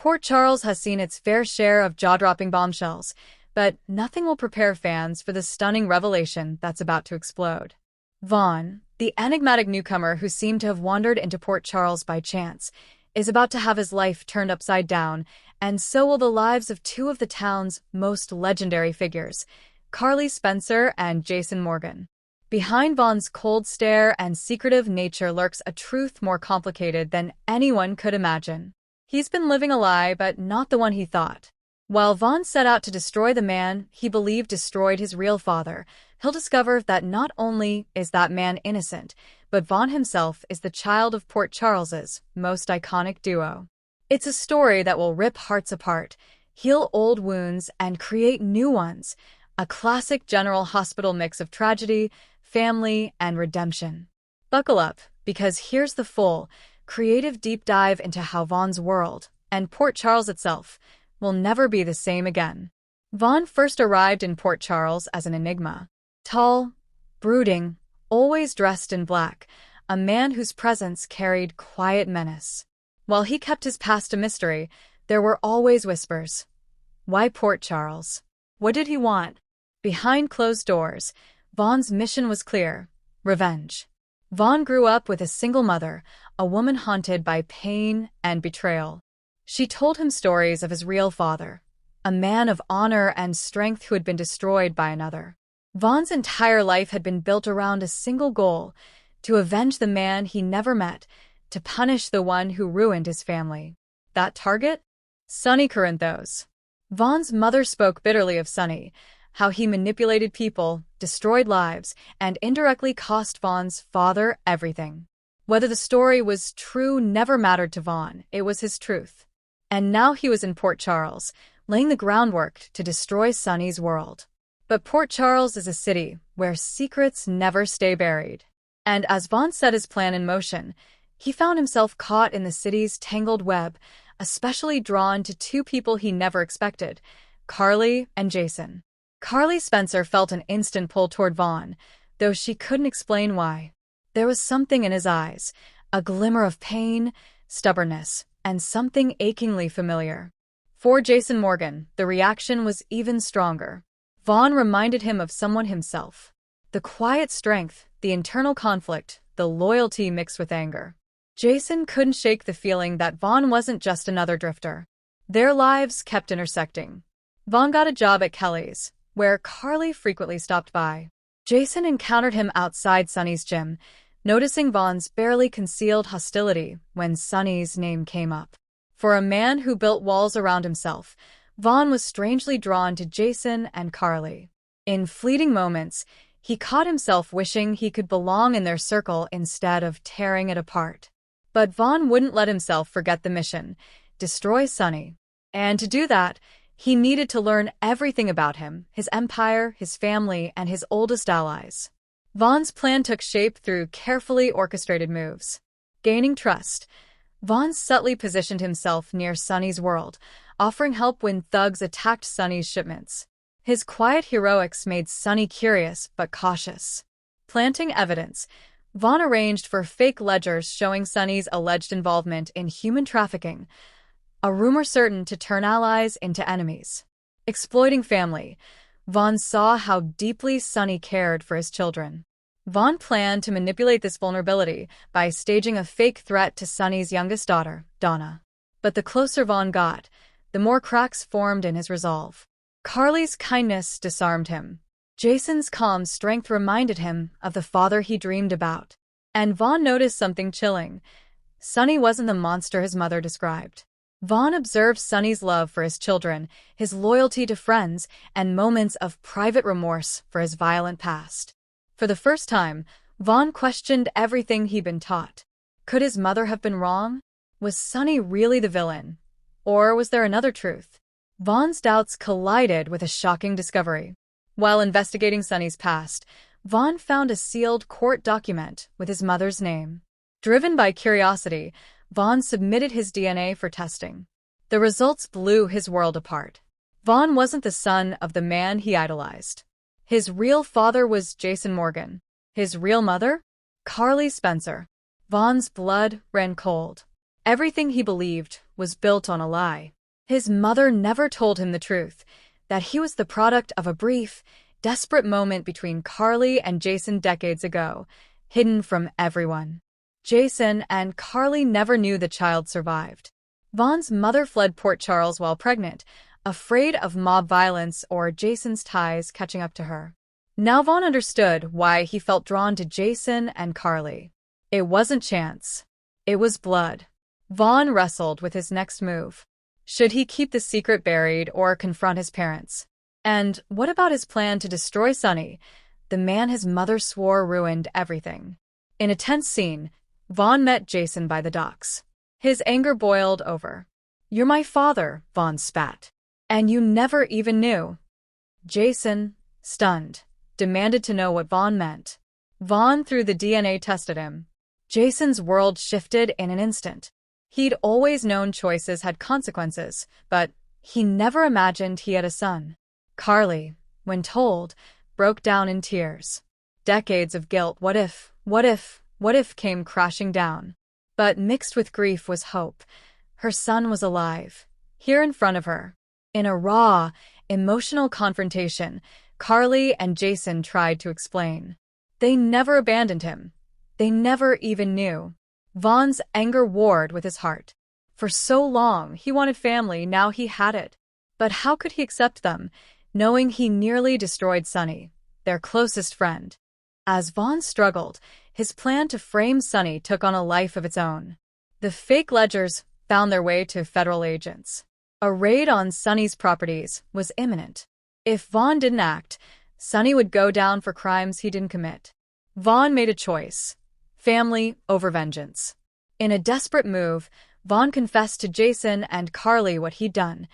Port Charles has seen its fair share of jaw-dropping bombshells, but nothing will prepare fans for the stunning revelation that's about to explode. Vaughn, the enigmatic newcomer who seemed to have wandered into Port Charles by chance, is about to have his life turned upside down, and so will the lives of two of the town's most legendary figures, Carly Spencer and Jason Morgan. Behind Vaughn's cold stare and secretive nature lurks a truth more complicated than anyone could imagine. He's been living a lie, but not the one he thought. While Vaughn set out to destroy the man he believed destroyed his real father, he'll discover that not only is that man innocent, but Vaughn himself is the child of Port Charles's most iconic duo. It's a story that will rip hearts apart, heal old wounds, and create new ones, a classic General Hospital mix of tragedy, family, and redemption. Buckle up, because here's the full, creative deep dive into how Vaughn's world, and Port Charles itself, will never be the same again. Vaughn first arrived in Port Charles as an enigma. Tall, brooding, always dressed in black, a man whose presence carried quiet menace. While he kept his past a mystery, there were always whispers. Why Port Charles? What did he want? Behind closed doors, Vaughn's mission was clear: revenge. Vaughn grew up with a single mother, a woman haunted by pain and betrayal. She told him stories of his real father, a man of honor and strength who had been destroyed by another. Vaughn's entire life had been built around a single goal: to avenge the man he never met, to punish the one who ruined his family. That target? Sonny Corinthos. Vaughn's mother spoke bitterly of Sonny, how he manipulated people, destroyed lives, and indirectly cost Vaughn's father everything. Whether the story was true never mattered to Vaughn, it was his truth. And now he was in Port Charles, laying the groundwork to destroy Sonny's world. But Port Charles is a city where secrets never stay buried. And as Vaughn set his plan in motion, he found himself caught in the city's tangled web, especially drawn to two people he never expected: Carly and Jason. Carly Spencer felt an instant pull toward Vaughn, though she couldn't explain why. There was something in his eyes, a glimmer of pain, stubbornness, and something achingly familiar. For Jason Morgan, the reaction was even stronger. Vaughn reminded him of someone himself. The quiet strength, the internal conflict, the loyalty mixed with anger. Jason couldn't shake the feeling that Vaughn wasn't just another drifter. Their lives kept intersecting. Vaughn got a job at Kelly's, where Carly frequently stopped by. Jason encountered him outside Sonny's gym, noticing Vaughn's barely concealed hostility when Sonny's name came up. For a man who built walls around himself, Vaughn was strangely drawn to Jason and Carly. In fleeting moments, he caught himself wishing he could belong in their circle instead of tearing it apart. But Vaughn wouldn't let himself forget the mission: destroy Sonny. And to do that, he needed to learn everything about him, his empire, his family, and his oldest allies. Vaughn's plan took shape through carefully orchestrated moves. Gaining trust, Vaughn subtly positioned himself near Sonny's world, offering help when thugs attacked Sonny's shipments. His quiet heroics made Sonny curious but cautious. Planting evidence, Vaughn arranged for fake ledgers showing Sonny's alleged involvement in human trafficking, a rumor certain to turn allies into enemies. Exploiting family, Vaughn saw how deeply Sonny cared for his children. Vaughn planned to manipulate this vulnerability by staging a fake threat to Sonny's youngest daughter, Donna. But the closer Vaughn got, the more cracks formed in his resolve. Carly's kindness disarmed him. Jason's calm strength reminded him of the father he dreamed about. And Vaughn noticed something chilling. Sonny wasn't the monster his mother described. Vaughn observed Sonny's love for his children, his loyalty to friends, and moments of private remorse for his violent past. For the first time, Vaughn questioned everything he'd been taught. Could his mother have been wrong? Was Sonny really the villain? Or was there another truth? Vaughn's doubts collided with a shocking discovery. While investigating Sonny's past, Vaughn found a sealed court document with his mother's name. Driven by curiosity, Vaughn submitted his DNA for testing. The results blew his world apart. Vaughn wasn't the son of the man he idolized. His real father was Jason Morgan. His real mother? Carly Spencer. Vaughn's blood ran cold. Everything he believed was built on a lie. His mother never told him the truth, that he was the product of a brief, desperate moment between Carly and Jason decades ago, hidden from everyone. Jason and Carly never knew the child survived. Vaughn's mother fled Port Charles while pregnant, afraid of mob violence or Jason's ties catching up to her. Now Vaughn understood why he felt drawn to Jason and Carly. It wasn't chance. It was blood. Vaughn wrestled with his next move. Should he keep the secret buried or confront his parents? And what about his plan to destroy Sonny, the man his mother swore ruined everything? In a tense scene, Vaughn met Jason by the docks. His anger boiled over. "You're my father," Vaughn spat. "And you never even knew." Jason, stunned, demanded to know what Vaughn meant. Vaughn threw the DNA test at him. Jason's world shifted in an instant. He'd always known choices had consequences, but he never imagined he had a son. Carly, when told, broke down in tears. Decades of guilt, what if came crashing down. But mixed with grief was hope. Her son was alive, here in front of her. In a raw, emotional confrontation, Carly and Jason tried to explain. They never abandoned him. They never even knew. Vaughn's anger warred with his heart. For so long, he wanted family, now he had it. But how could he accept them, knowing he nearly destroyed Sonny, their closest friend? As Vaughn struggled, his plan to frame Sonny took on a life of its own. The fake ledgers found their way to federal agents. A raid on Sonny's properties was imminent. If Vaughn didn't act, Sonny would go down for crimes he didn't commit. Vaughn made a choice. Family over vengeance. In a desperate move, Vaughn confessed to Jason and Carly what he'd done.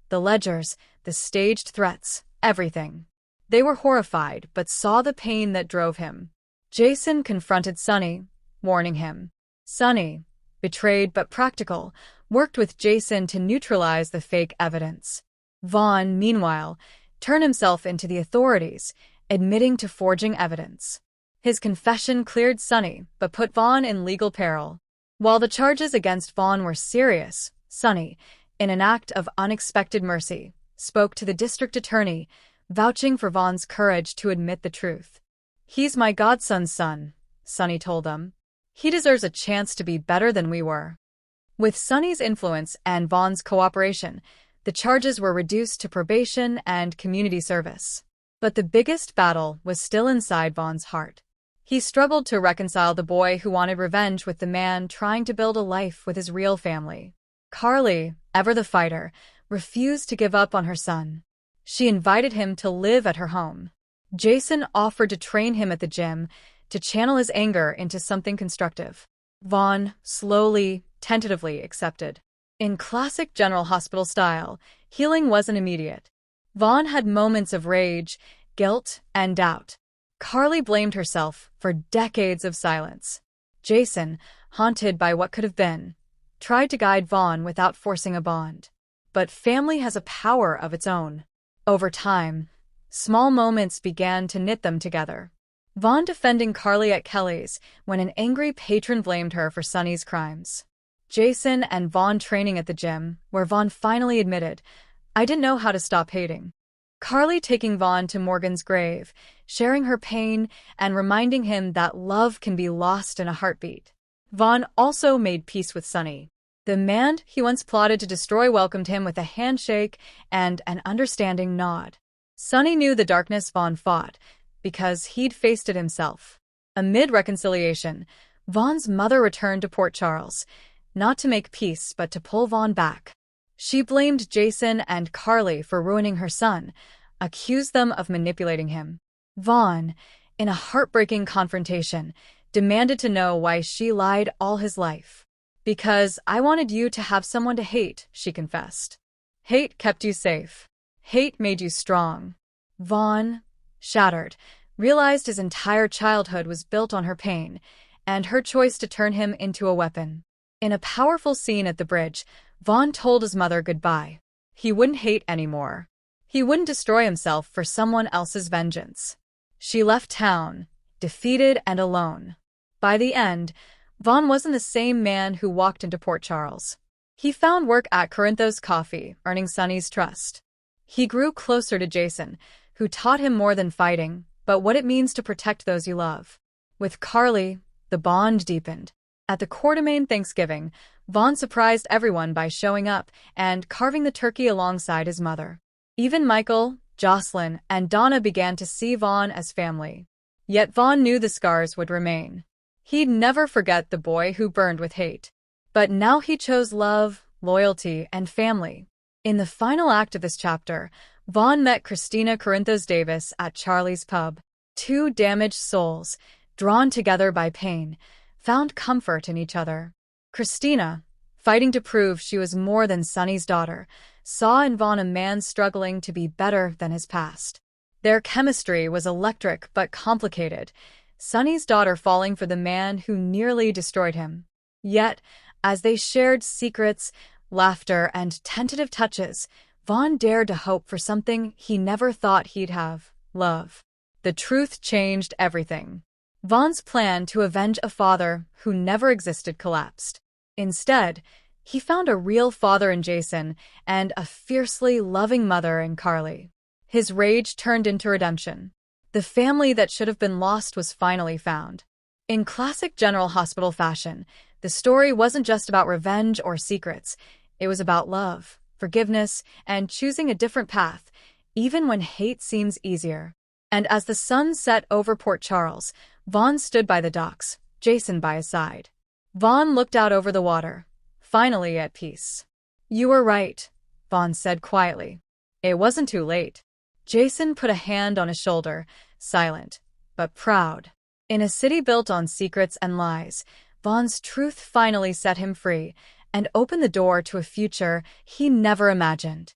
The ledgers, the staged threats, everything. They were horrified, but saw the pain that drove him. Jason confronted Sonny, warning him. Sonny, betrayed but practical, worked with Jason to neutralize the fake evidence. Vaughn, meanwhile, turned himself into the authorities, admitting to forging evidence. His confession cleared Sonny, but put Vaughn in legal peril. While the charges against Vaughn were serious, Sonny, in an act of unexpected mercy, spoke to the district attorney, vouching for Vaughn's courage to admit the truth. "He's my godson's son," Sonny told them. "He deserves a chance to be better than we were." With Sonny's influence and Vaughn's cooperation, the charges were reduced to probation and community service. But the biggest battle was still inside Vaughn's heart. He struggled to reconcile the boy who wanted revenge with the man trying to build a life with his real family. Carly, ever the fighter, refused to give up on her son. She invited him to live at her home. Jason offered to train him at the gym, to channel his anger into something constructive. Vaughn slowly, tentatively accepted. In classic General Hospital style, healing wasn't immediate. Vaughn had moments of rage, guilt, and doubt. Carly blamed herself for decades of silence. Jason, haunted by what could have been, tried to guide Vaughn without forcing a bond. But family has a power of its own. Over time, small moments began to knit them together. Vaughn defending Carly at Kelly's when an angry patron blamed her for Sonny's crimes. Jason and Vaughn training at the gym, where Vaughn finally admitted, "I didn't know how to stop hating." Carly taking Vaughn to Morgan's grave, sharing her pain and reminding him that love can be lost in a heartbeat. Vaughn also made peace with Sonny. The man he once plotted to destroy welcomed him with a handshake and an understanding nod. Sonny knew the darkness Vaughn fought, because he'd faced it himself. Amid reconciliation, Vaughn's mother returned to Port Charles, not to make peace but to pull Vaughn back. She blamed Jason and Carly for ruining her son, accused them of manipulating him. Vaughn, in a heartbreaking confrontation, demanded to know why she lied all his life. "Because I wanted you to have someone to hate," she confessed. "Hate kept you safe. Hate made you strong." Vaughn, shattered, realized his entire childhood was built on her pain, and her choice to turn him into a weapon. In a powerful scene at the bridge, Vaughn told his mother goodbye. He wouldn't hate anymore. He wouldn't destroy himself for someone else's vengeance. She left town, defeated and alone. By the end, Vaughn wasn't the same man who walked into Port Charles. He found work at Corinthos Coffee, earning Sonny's trust. He grew closer to Jason, who taught him more than fighting, but what it means to protect those you love. With Carly, the bond deepened. At the Quartermain Thanksgiving, Vaughn surprised everyone by showing up and carving the turkey alongside his mother. Even Michael, Jocelyn, and Donna began to see Vaughn as family. Yet Vaughn knew the scars would remain. He'd never forget the boy who burned with hate. But now he chose love, loyalty, and family. In the final act of this chapter, Vaughn met Christina Corinthos Davis at Charlie's pub. Two damaged souls, drawn together by pain, found comfort in each other. Christina, fighting to prove she was more than Sonny's daughter, saw in Vaughn a man struggling to be better than his past. Their chemistry was electric but complicated, Sonny's daughter falling for the man who nearly destroyed him. Yet, as they shared secrets, laughter, and tentative touches, Vaughn dared to hope for something he never thought he'd have: love. The truth changed everything. Vaughn's plan to avenge a father who never existed collapsed. Instead, he found a real father in Jason and a fiercely loving mother in Carly. His rage turned into redemption. The family that should have been lost was finally found. In classic General Hospital fashion, the story wasn't just about revenge or secrets. It was about love, forgiveness, and choosing a different path, even when hate seems easier. And as the sun set over Port Charles, Vaughn stood by the docks, Jason by his side. Vaughn looked out over the water, finally at peace. "You were right," Vaughn said quietly. "It wasn't too late." Jason put a hand on his shoulder, silent, but proud. In a city built on secrets and lies, Vaughn's truth finally set him free and opened the door to a future he never imagined.